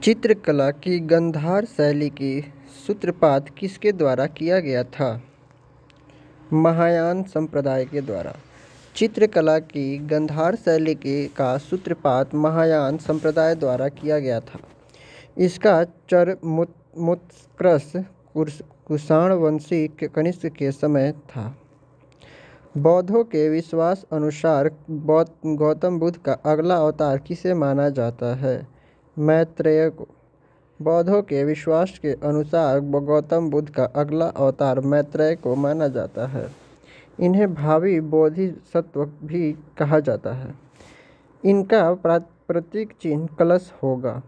चित्रकला की गांधार शैली की सूत्रपात किसके द्वारा किया गया था? महायान संप्रदाय के द्वारा। चित्रकला की गांधार शैली का सूत्रपात महायान संप्रदाय द्वारा किया गया था। इसका चरमोत्कर्ष कुषाण वंशी कनिष्क के समय था। बौद्धों के विश्वास अनुसार गौतम बुद्ध का अगला अवतार किसे माना जाता है? मैत्रेय को। बौद्धों के विश्वास के अनुसार गौतम बुद्ध का अगला अवतार मैत्रेय को माना जाता है। इन्हें भावी बोधिसत्व भी कहा जाता है। इनका प्रतीक चिन्ह कलश होगा।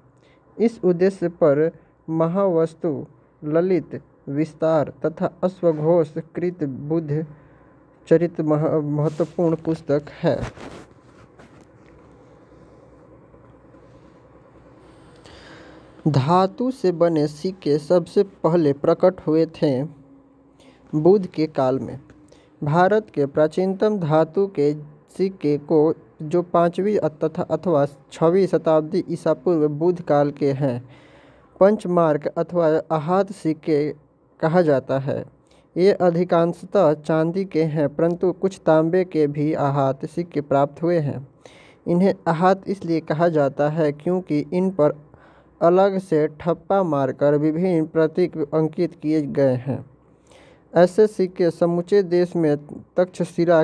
इस उद्देश्य पर महावस्तु, ललित, विस्तार तथा अश्वघोष कृत बुद्ध चरित्र महत्वपूर्ण पुस्तक है। धातु से बने सिक्के सबसे पहले प्रकट हुए थे बुद्ध के काल में। भारत के प्राचीनतम धातु के सिक्के को जो 5वीं अथवा 6वीं शताब्दी ईसा पूर्व बुद्ध काल के हैं, पंचमार्क अथवा आहत सिक्के कहा जाता है। ये अधिकांशतः चांदी के हैं, परंतु कुछ तांबे के भी आहत सिक्के प्राप्त हुए हैं। इन्हें आहत इसलिए कहा जाता है क्योंकि इन पर अलग से ठप्पा मारकर विभिन्न प्रतीक अंकित किए गए हैं। ऐसे सिक्के समूचे देश में तक्षशिला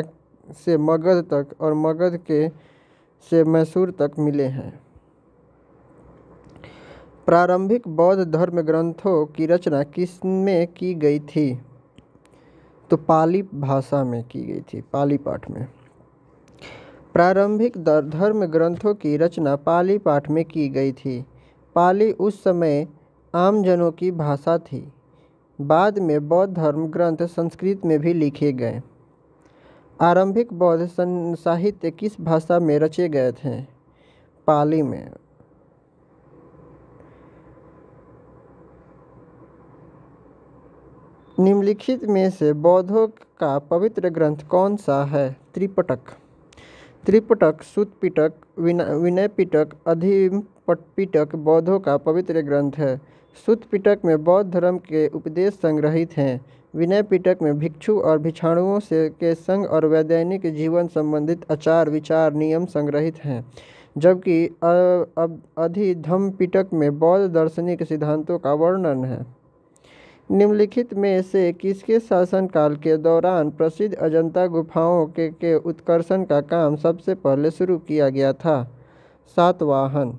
से मगध तक और मगध से मैसूर तक मिले हैं। प्रारंभिक बौद्ध धर्म ग्रंथों की रचना किसमें की गई थी? तो पाली भाषा में की गई थी, पाली पाठ में। प्रारंभिक धर्म ग्रंथों की रचना पाली पाठ में की गई थी। पाली उस समय आम जनों की भाषा थी। बाद में बौद्ध धर्म ग्रंथ संस्कृत में भी लिखे गए। आरंभिक बौद्ध साहित्य किस भाषा में रचे गए थे? पाली में। निम्नलिखित में से बौद्धों का पवित्र ग्रंथ कौन सा है? त्रिपिटक। त्रिपिटक, सुत्त पिटक, विनय पिटक, अधिपिटक बौद्धों का पवित्र ग्रंथ है। सुत्त पिटक में बौद्ध धर्म के उपदेश संग्रहित हैं। विनय पिटक में भिक्षु और भिक्षाणुओं के संग और वैज्ञानिक जीवन संबंधित आचार विचार नियम संग्रहित हैं, जबकि अधिधम्म पिटक में बौद्ध दार्शनिक सिद्धांतों का वर्णन है। निम्नलिखित में से किसके शासनकाल के दौरान प्रसिद्ध अजंता गुफाओं के उत्कर्षण का काम सबसे पहले शुरू किया गया था? सातवाहन।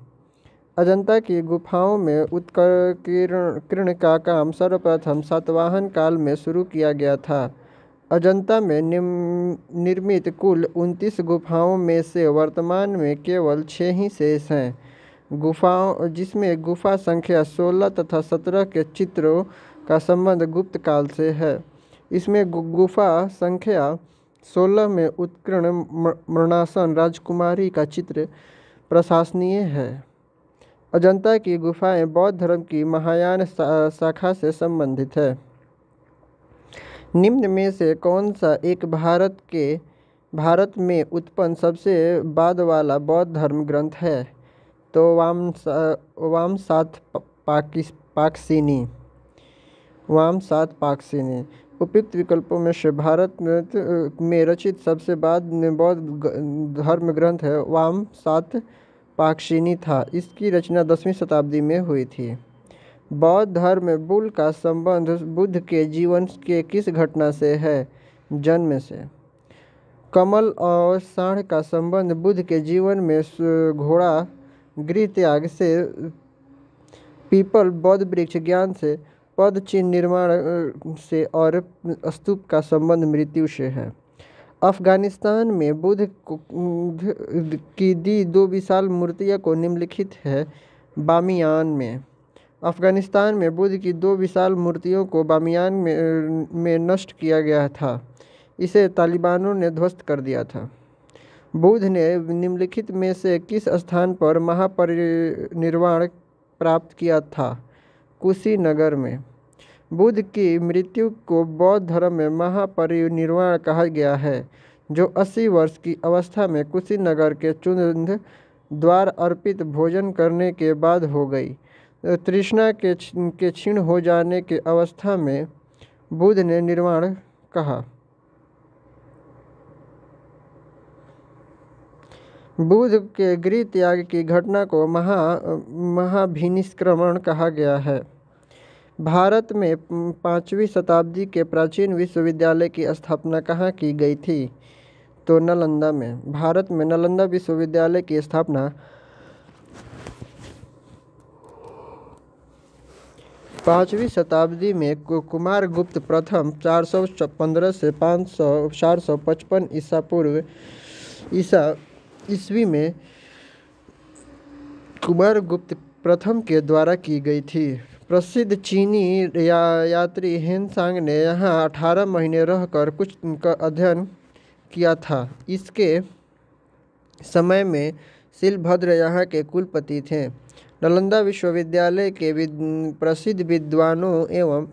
अजंता की गुफाओं में उत्कीर्ण का काम सर्वप्रथम सातवाहन काल में शुरू किया गया था। अजंता में निर्मित कुल 29 गुफाओं में से वर्तमान में केवल 6 ही शेष हैं। गुफाओं जिसमें गुफा संख्या 16 तथा 17 के चित्रों का संबंध गुप्त काल से है। इसमें गुफा संख्या 16 में उत्कीर्ण मरणासन राजकुमारी का चित्र प्रशंसनीय है। अजंता की गुफाएं बौद्ध धर्म की महायान शाखा से संबंधित है। निम्न में से कौन सा एक भारत में उत्पन्न सबसे बाद वाला बौद्ध धर्म ग्रंथ है? तो वामसात पाकसिनी। उपयुक्त विकल्पों में से भारत में रचित सबसे बाद बौद्ध धर्म ग्रंथ है वामसात पाकसिनी था। इसकी रचना 10वीं शताब्दी में हुई थी। बौद्ध धर्म में बुल का संबंध बुद्ध के जीवन के किस घटना से है? जन्म से। कमल और साढ़ का संबंध बुद्ध के जीवन में घोड़ा गृह त्याग से, पीपल बौद्ध वृक्ष ज्ञान से, पद चिन्ह निर्माण से और स्तूप का संबंध मृत्यु से है। अफगानिस्तान में बुद्ध की दी 2 विशाल मूर्तियों को निम्नलिखित है बामियान में। अफगानिस्तान में बुद्ध की 2 विशाल मूर्तियों को बामियान में नष्ट किया गया था। इसे तालिबानों ने ध्वस्त कर दिया था। बुद्ध ने निम्नलिखित में से किस स्थान पर महापरिनिर्वाण प्राप्त किया था? कुशीनगर में। बुद्ध की मृत्यु को बौद्ध धर्म में महापरिनिर्वाण कहा गया है, जो 80 वर्ष की अवस्था में कुशीनगर के चुनिंदा द्वार अर्पित भोजन करने के बाद हो गई। तृष्णा के क्षीण हो जाने की अवस्था में बुद्ध ने निर्वाण कहा। बुद्ध के गृह त्याग की घटना को महाभिनिष्क्रमण कहा गया है। भारत में 5वीं शताब्दी के प्राचीन विश्वविद्यालय की स्थापना कहाँ की गई थी? तो नालंदा में। भारत में नालंदा विश्वविद्यालय की स्थापना 5वीं शताब्दी में कुमारगुप्त प्रथम 415 से 455 ईस्वी में कुमारगुप्त प्रथम के द्वारा की गई थी। प्रसिद्ध चीनी यात्री हेनसांग ने यहाँ 18 महीने रहकर कुछ का अध्ययन किया था। इसके समय में शिलभद्र यहाँ के कुलपति थे। नालंदा विश्वविद्यालय के प्रसिद्ध विद्वानों एवं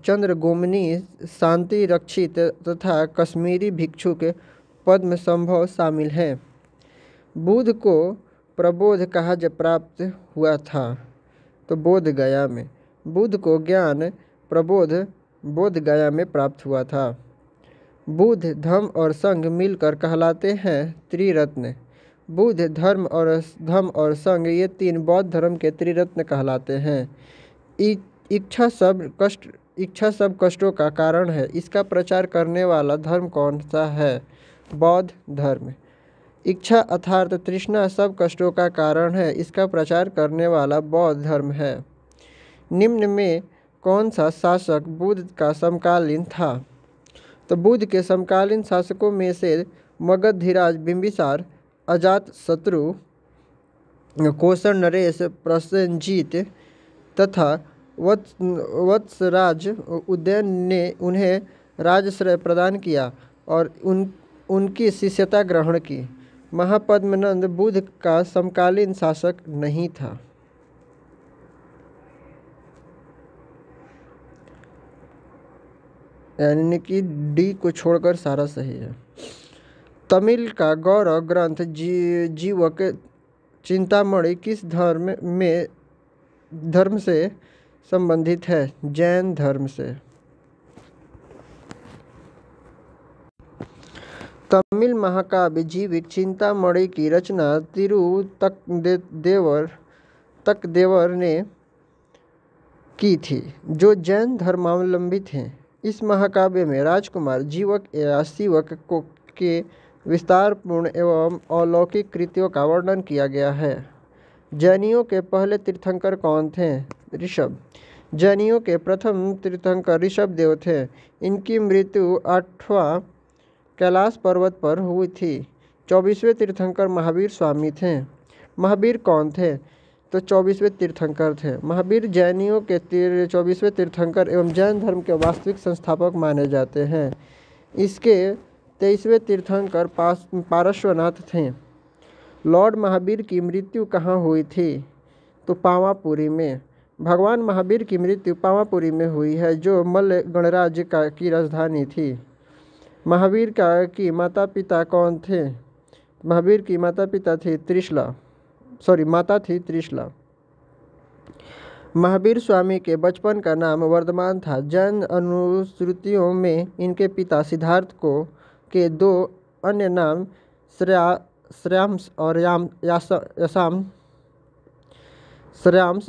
चंद्रगोमनी, शांति रक्षित तथा कश्मीरी भिक्षुक पद्मसंभव शामिल हैं। बुद्ध को प्रबोध कहाँ जब प्राप्त हुआ था? तो बोध गया में। बुद्ध को ज्ञान प्रबोध बोध गया में प्राप्त हुआ था। बुद्ध, धम्म और संघ मिलकर कहलाते हैं त्रिरत्न। बुद्ध, धर्म और संघ ये तीन बौद्ध धर्म के त्रिरत्न कहलाते हैं। इच्छा सब कष्टों का कारण है। इसका प्रचार करने वाला धर्म कौन सा है? बौद्ध धर्म। इच्छा अर्थात तृष्णा सब कष्टों का कारण है। इसका प्रचार करने वाला बौद्ध धर्म है। निम्न में कौन सा शासक बुद्ध का समकालीन था? तो बुद्ध के समकालीन शासकों में से मगधधीराज बिंबिसार, अजातशत्रु, कौशल नरेश, प्रसेनजीत तथा वत्सराज उदयन ने उन्हें राजश्रय प्रदान किया और उनकी शिष्यता ग्रहण की। महापद्मनंद बुद्ध का समकालीन शासक नहीं था। यानी कि डी को छोड़कर सारा सही है। तमिल का गौरव ग्रंथ जीवक चिंतामणि किस धर्म से संबंधित है? जैन धर्म से। तमिल महाकाव्य जीविक चिंतामणि की रचना तकदेवर ने की थी, जो जैन धर्मावलंबी थे। इस महाकाव्य में राजकुमार जीवक या शिवक के विस्तारपूर्ण एवं अलौकिक कृत्यों का वर्णन किया गया है। जैनियों के पहले तीर्थंकर कौन थे? ऋषभ। जैनियों के प्रथम तीर्थंकर ऋषभ देव थे। इनकी मृत्यु 8वां कैलाश पर्वत पर हुई थी। 24वें तीर्थंकर महावीर स्वामी थे। महावीर कौन थे? तो 24वें तीर्थंकर थे। महावीर जैनियों के 24वें तीर्थंकर एवं जैन धर्म के वास्तविक संस्थापक माने जाते हैं। इसके 23वें तीर्थंकर पार्श्वनाथ थे। लॉर्ड महावीर की मृत्यु कहाँ हुई थी? तो पावापुरी में। भगवान महावीर की मृत्यु पावापुरी में हुई है, जो मल्ल गणराज्य की राजधानी थी। महावीर की माता पिता कौन थे? महावीर की माता थी त्रिशला। महावीर स्वामी के बचपन का नाम वर्धमान था। जैन अनुश्रुतियों में इनके पिता सिद्धार्थ के दो अन्य नाम श्रेयांस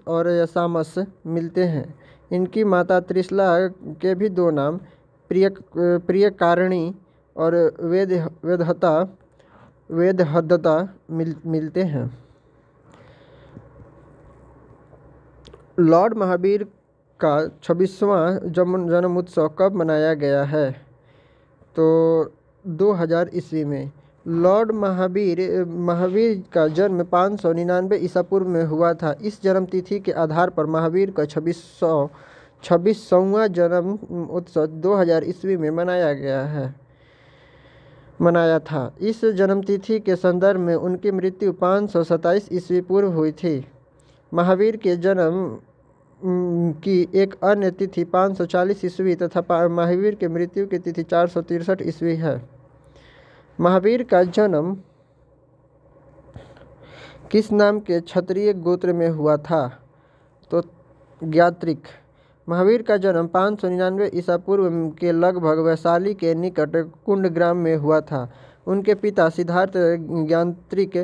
और यशामस मिलते हैं। इनकी माता त्रिशला के भी दो नाम प्रियकारिणी और वेदहदता मिलते हैं। लॉर्ड महावीर का 26वां जन्म उत्सव कब मनाया गया है? तो 2000 ईस्वी में। लॉर्ड महावीर का जन्म 599 ईसा पूर्व में हुआ था। इस जन्म तिथि के आधार पर महावीर का 26वां जन्म उत्सव 2000 ईस्वी में मनाया था। इस जन्म तिथि के संदर्भ में उनकी मृत्यु 527 ईस्वी पूर्व हुई थी। महावीर के जन्म की एक अन्य तिथि 540 ईस्वी तथा महावीर के मृत्यु की तिथि 463 ईस्वी है। महावीर का जन्म किस नाम के क्षत्रिय गोत्र में हुआ था? तो ज्ञात्रिक। महावीर का जन्म 599 ईसा पूर्व के लगभग वैशाली के निकट कुंडग्राम में हुआ था। उनके पिता सिद्धार्थ ज्ञात्रिक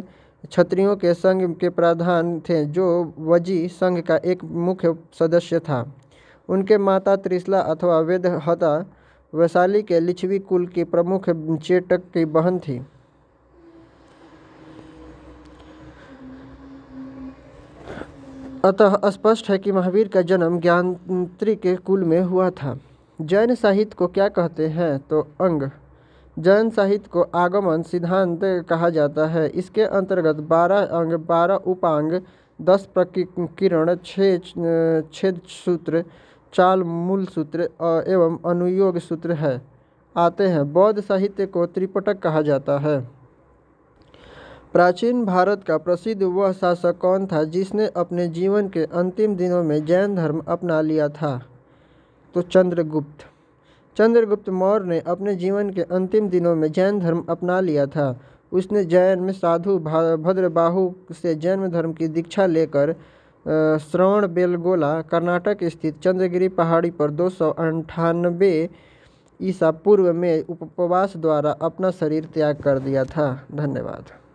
क्षत्रियों के संघ के प्रधान थे जो वजी संघ का एक मुख्य सदस्य था। उनके माता त्रिशला अथवा वेदहता वैशाली के लिच्छवी कुल की प्रमुख चेटक की बहन थी। अतः स्पष्ट है कि महावीर का जन्म ज्ञात्रिक कुल में हुआ था। जैन साहित्य को क्या कहते हैं? तो अंग। जैन साहित्य को आगमन सिद्धांत कहा जाता है। इसके अंतर्गत 12 अंग, 12 उपांग, 10 प्रकीर्ण, 6 छेद सूत्र, 4 मूल सूत्र एवं अनुयोग सूत्र है आते हैं। बौद्ध साहित्य को त्रिपिटक कहा जाता है। प्राचीन भारत का प्रसिद्ध वह शासक कौन था जिसने अपने जीवन के अंतिम दिनों में जैन धर्म अपना लिया था? तो चंद्रगुप्त। चंद्रगुप्त मौर्य ने अपने जीवन के अंतिम दिनों में जैन धर्म अपना लिया था। उसने जैन में साधु भद्रबाहु से जैन धर्म की दीक्षा लेकर श्रवणबेलगोला कर्नाटक स्थित चंद्रगिरी पहाड़ी पर 298 ईसा पूर्व में उपवास द्वारा अपना शरीर त्याग कर दिया था। धन्यवाद।